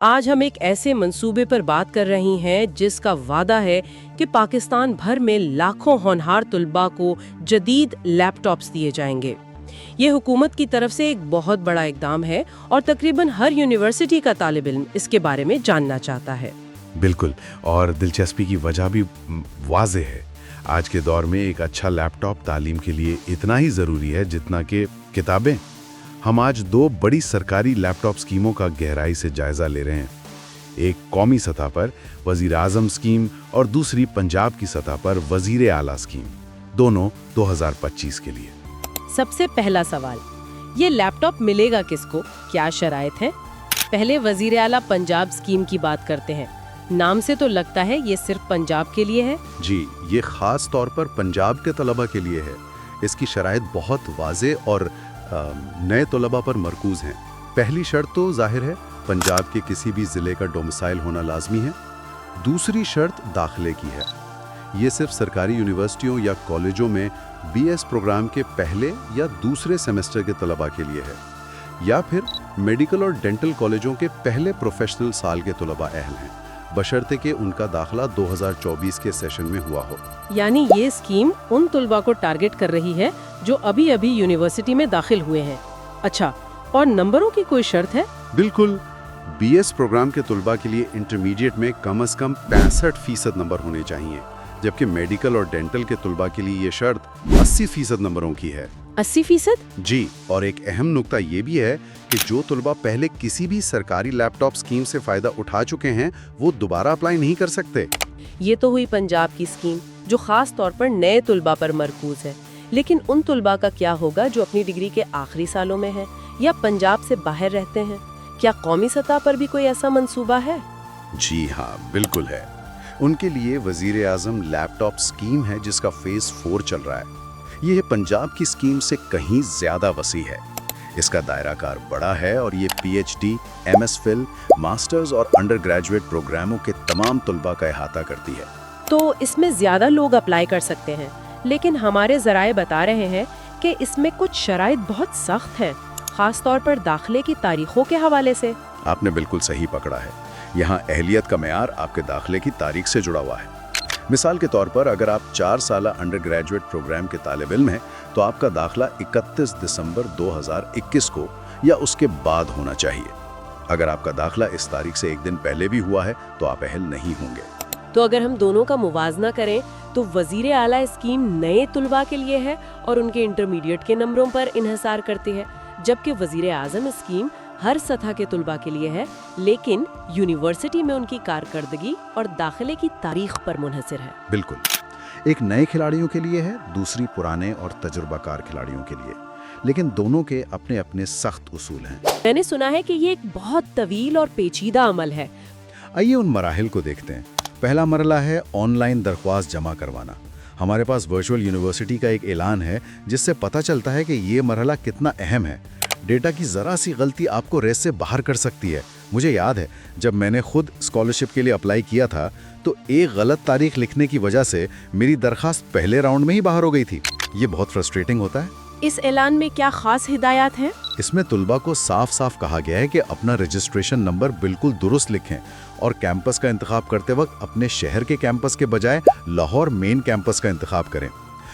آج ہم ایک ایسے منصوبے پر بات کر رہی ہیں جس کا وعدہ ہے کہ پاکستان بھر میں لاکھوں ہونہار طلباء کو جدید لیپ ٹاپس دیے جائیں گے۔ یہ حکومت کی طرف سے ایک بہت بڑا اقدام ہے اور تقریباً ہر یونیورسٹی کا طالب علم اس کے بارے میں جاننا چاہتا ہے۔ بالکل، اور دلچسپی کی وجہ بھی واضح ہے۔ آج کے دور میں ایک اچھا لیپ ٹاپ تعلیم کے لیے اتنا ہی ضروری ہے جتنا کہ کتابیں۔ ہم آج دو بڑی سرکاری لیپ ٹاپ اسکیموں کا گہرائی سے جائزہ لے رہے ہیں، ایک قومی سطح پر وزیر اعظم اسکیم اور دوسری پنجاب کی سطح پر وزیر اعلیٰ اسکیم، دونوں 2025 کے لیے۔ سب سے پہلا سوال، یہ لیپ ٹاپ ملے گا کس کو؟ کیا شرائط ہیں؟ پہلے وزیر اعلیٰ پنجاب اسکیم کی بات کرتے ہیں۔ نام سے تو لگتا ہے یہ صرف پنجاب کے لیے ہے۔ جی، یہ خاص طور پر پنجاب کے طلبہ کے لیے ہے۔ اس کی شرائط بہت واضح اور نئے طلبہ پر مرکوز ہیں۔ پہلی شرط تو ظاہر ہے، پنجاب کے کسی بھی ضلع کا ڈومسائل ہونا لازمی ہے۔ دوسری شرط داخلے کی ہے۔ یہ صرف سرکاری یونیورسٹیوں یا کالجوں میں بی ایس پروگرام کے پہلے یا دوسرے سیمسٹر کے طلبہ کے لیے ہے، یا پھر میڈیکل اور ڈینٹل کالجوں کے پہلے پروفیشنل سال کے طلبہ اہل ہیں، بشرطے کہ ان کا داخلہ 2024 کے سیشن میں ہوا ہو۔ یعنی یہ اسکیم ان طلباء کو ٹارگٹ کر رہی ہے جو ابھی یونیورسٹی میں داخل ہوئے ہیں۔ اچھا، اور نمبروں کی کوئی شرط ہے؟ بالکل، بی ایس پروگرام کے طلباء کے لیے انٹرمیڈیٹ میں کم از کم 65% نمبر ہونے چاہیے، جبکہ میڈیکل اور ڈینٹل کے طلباء کے لیے یہ شرط 80% نمبروں کی ہے۔ 80%؟ جی، اور ایک اہم نکتہ یہ بھی ہے کہ جو طلباء پہلے کسی بھی سرکاری لیپ ٹاپ اسکیم سے فائدہ اٹھا چکے ہیں وہ دوبارہ اپلائی نہیں کر سکتے۔ یہ تو ہوئی پنجاب کی اسکیم جو خاص طور پر نئے طلباء پر مرکوز ہے، لیکن ان طلباء کا کیا ہوگا جو اپنی ڈگری کے آخری سالوں میں ہیں یا پنجاب سے باہر رہتے ہیں؟ کیا قومی سطح پر بھی کوئی ایسا منصوبہ ہے؟ جی ہاں، بالکل ہے۔ ان کے لیے وزیر اعظم لیپ ٹاپ اسکیم ہے جس کا فیز 4 چل رہا ہے۔ یہ پنجاب کی اسکیم سے کہیں زیادہ وسیع ہے۔ اس کا دائرہ کار بڑا ہے اور یہ P H D, M S Phil, masters اور انڈر گریجویٹ پروگراموں کے تمام طلباء کا احاطہ کرتی ہے۔ تو اس میں زیادہ لوگ اپلائی کر سکتے ہیں، لیکن ہمارے ذرائع بتا رہے ہیں کہ اس میں کچھ شرائط بہت سخت ہیں، خاص طور پر داخلے کی تاریخوں کے حوالے سے۔ آپ نے بالکل صحیح پکڑا ہے۔ یہاں اہلیت کا معیار آپ کے داخلے کی تاریخ سے جڑا ہوا ہے۔ مثال کے طور پر اگر آپ 4 سالہ انڈر گریجویٹ پروگرام کے طالب علم ہیں تو آپ کا داخلہ 31 دسمبر 2021 کو یا اس کے بعد ہونا چاہیے۔ اگر آپ کا داخلہ اس تاریخ سے ایک دن پہلے بھی ہوا ہے تو آپ اہل نہیں ہوں گے۔ تو اگر ہم دونوں کا موازنہ کریں تو وزیر اعلیٰ اسکیم نئے طلباء کے لیے ہے اور ان کے انٹرمیڈیٹ کے نمبروں پر انحصار کرتی ہے، جبکہ وزیر اعظم اسکیم ہر سطح کے طلباء کے لیے ہے، لیکن یونیورسٹی میں ان کی کارکردگی اور داخلے کی تاریخ پر منحصر ہے۔ بالکل، ایک نئے کھلاڑیوں کے لیے ہے، دوسری پرانے اور تجربہ کار کھلاڑیوں کے لیے، لیکن دونوں کے اپنے اپنے سخت اصول ہیں۔ میں نے سنا ہے کہ یہ ایک بہت طویل اور پیچیدہ عمل ہے۔ آئیے ان مراحل کو دیکھتے ہیں۔ پہلا مرحلہ ہے آن لائن درخواست جمع کروانا۔ ہمارے پاس ورچوئل یونیورسٹی کا ایک اعلان ہے جس سے پتہ چلتا ہے کہ یہ مرحلہ کتنا اہم ہے۔ ڈیٹا کی ذرا سی غلطی آپ کو ریس سے باہر کر سکتی ہے۔ مجھے یاد ہے جب میں نے خود اسکالرشپ کے لیے اپلائی کیا تھا تو ایک غلط تاریخ لکھنے کی وجہ سے میری درخواست پہلے راؤنڈ میں ہی باہر ہو گئی تھی۔ یہ بہت فرسٹریٹنگ ہوتا ہے۔ اس اعلان میں کیا خاص ہدایات ہیں؟ اس میں طلباء کو صاف صاف کہا گیا ہے کہ اپنا رجسٹریشن نمبر بالکل درست لکھیں اور کیمپس کا انتخاب کرتے وقت اپنے شہر کے کیمپس کے بجائے لاہور مین کیمپس کا انتخاب کریں،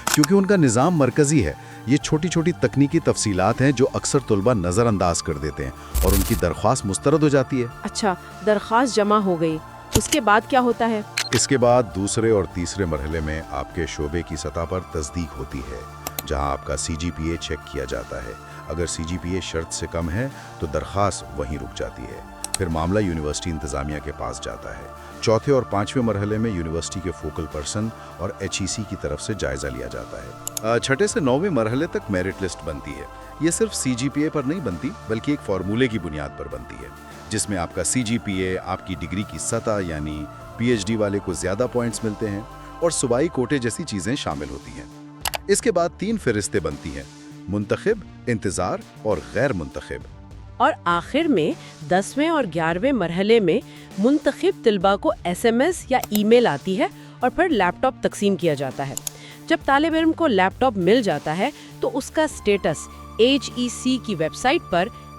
کیونکہ ان کا نظام مرکزی ہے۔ یہ چھوٹی چھوٹی تکنیکی تفصیلات ہیں جو اکثر طلباء نظر انداز کر دیتے ہیں اور ان کی درخواست مسترد ہو جاتی ہے۔ اچھا، درخواست جمع ہو گئی، اس کے بعد کیا ہوتا ہے؟ اس کے بعد دوسرے اور تیسرے مرحلے میں آپ کے شعبے کی سطح پر تصدیق ہوتی ہے، جہاں آپ کا سی جی پی اے چیک کیا جاتا ہے۔ اگر سی جی پی اے شرط سے کم ہے تو درخواست وہیں رک جاتی ہے۔ پھر معاملہ یونیورسٹی انتظامیہ کے پاس جاتا ہے۔ چوتھے اور پانچویں مرحلے میں یونیورسٹی کے فوکل پرسن اور ایچ ای سی کی طرف سے جائزہ لیا جاتا ہے۔ چھٹے سے 9ویں مرحلے تک میرٹ لسٹ بنتی ہے۔ یہ صرف سی جی پی اے پر نہیں بنتی بلکہ ایک فارمولے کی بنیاد پر بنتی ہے، جس میں آپ کا سی جی پی اے، آپ کی ڈگری کی سطح یعنی پی ایچ ڈی والے کو زیادہ پوائنٹس ملتے ہیں اور صوبائی کوٹے جیسی چیزیں شامل ہوتی ہیں۔ اس کے بعد 3 فہرستیں بنتی ہیں: منتخب، انتظار اور غیر منتخب۔ اور آخر میں 10ویں اور 11ویں مرحلے میں منتخب طلباء کو ایس ایم ایس یا ای میل آتی ہے اور پھر لیپ ٹاپ تقسیم کیا جاتا ہے۔ جب طالب علم کو لیپ ٹاپ مل جاتا ہے تو اس کا سٹیٹس ایچ ای سی کی ویب سائٹ پر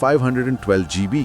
512 GB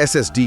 SSD